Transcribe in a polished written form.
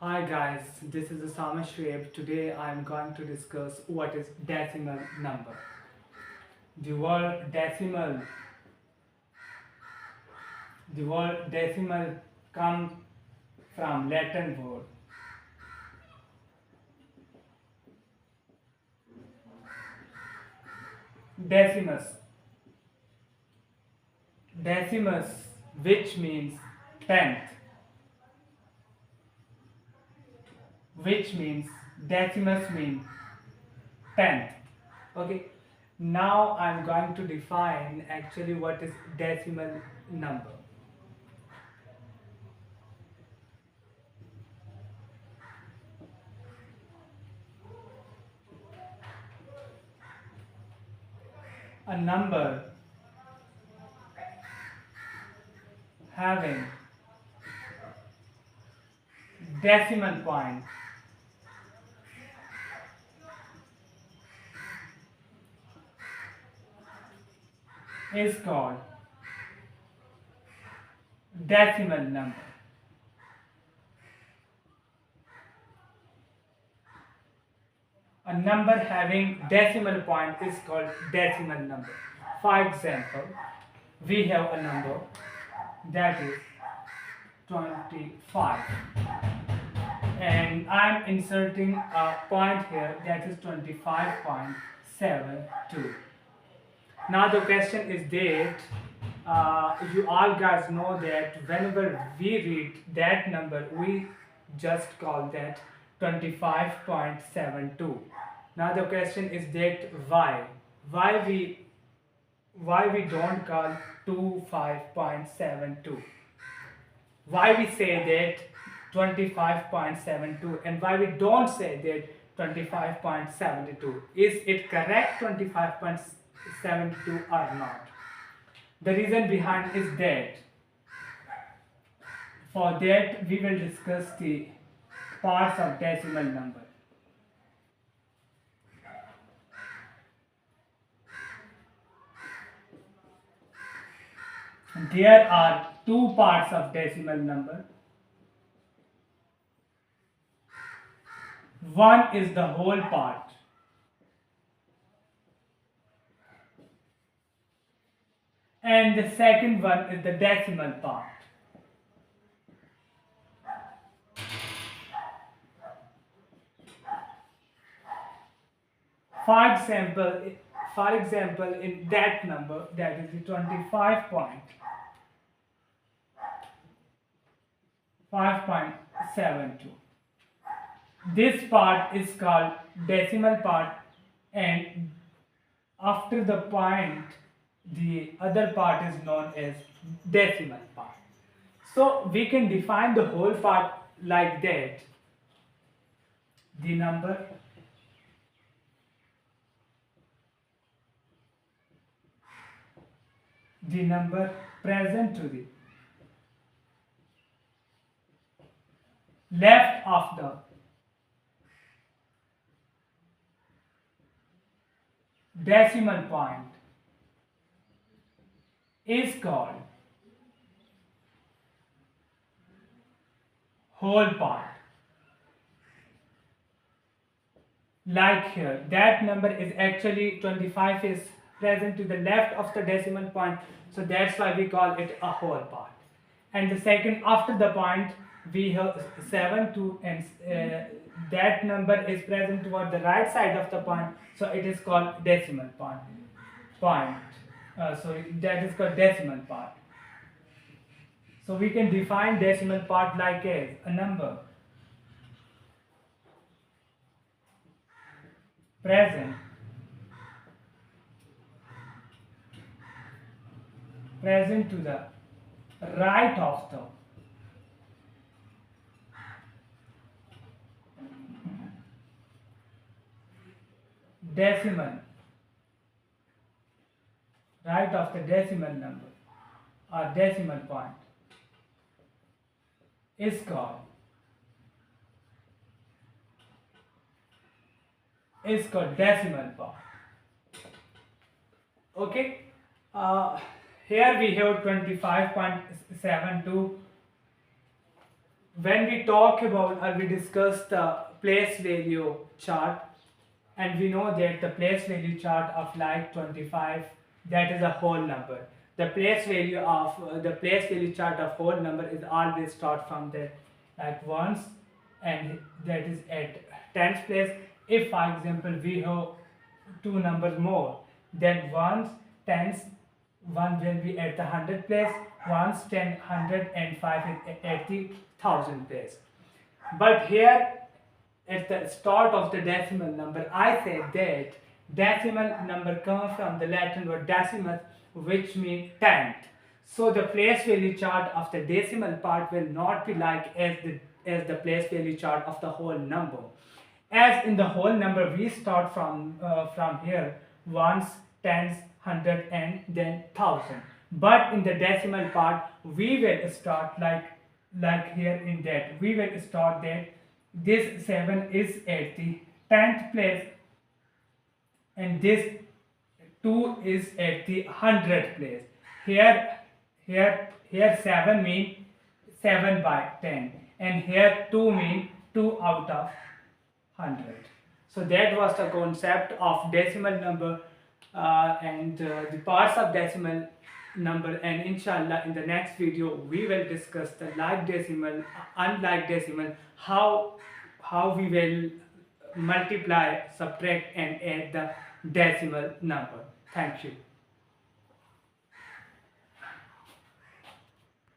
Hi guys, this is Osama Shoaib. Today I am going to discuss what is decimal number. The word decimal comes from Latin word decimus, decimus, which means tenth, which means decimus means tenth. Okay, now I am going to define actually what is decimal number. A number having decimal point is called decimal number. A number having decimal point is called decimal number. For example, we have a number that is 25 and I'm inserting a point here that is 25.72. Now the question is that you all guys know that whenever we read that number, we just call that 25.72. Now the question is that why we why we don't call 25.72? Why we say that 25.72 and why we don't say that 25.72? Is it correct 25.72 or not? The reason behind is that for that we will discuss the parts of decimal number. There are two parts of decimal number. One is the whole part and the second one is the decimal part. For example, in that number, that is the 25.5.72. This part is called decimal part, and after the point, the other part is known as decimal part. So we can define the whole part like that. The number present to the left of the decimal point is called whole part. Like here, that number is actually 25 is present to the left of the decimal point, so that's why we call it a whole part. And the second after the point we have 7 2 and that number is present toward the right side of the point, so it is called decimal point. So that is called decimal part. So we can define decimal part like as a number present to the right of the decimal, right of the decimal number or decimal point is called decimal part. Okay, here we have 25.72, when we talk about or we discuss the place value chart, and we know that the place value chart of like 25, that is a whole number. The place value of the place value chart of whole number is always start from the like ones, and that is at tens place. If for example we have two numbers more, then ones tens, one will be at the hundred place, ones 10 100 and 5 is at the thousand place. But here at the start of the decimal number, I said that decimal number comes from the Latin word decimus, which means tenth. So the place value chart of the decimal part will not be like as the place value chart of the whole number. As in the whole number, we start from here ones, tens, hundred, and then thousand. But in the decimal part, we will start like here in that. We will start that this 7 is at the 10th place, and this 2 is at the 100th place. Here 7 mean 7 by 10, and here 2 mean 2 out of 100. So that was the concept of decimal number and the parts of decimal number, and inshallah in the next video we will discuss the like decimal, unlike decimal, how we will multiply, subtract and add the decimal number. Thank you.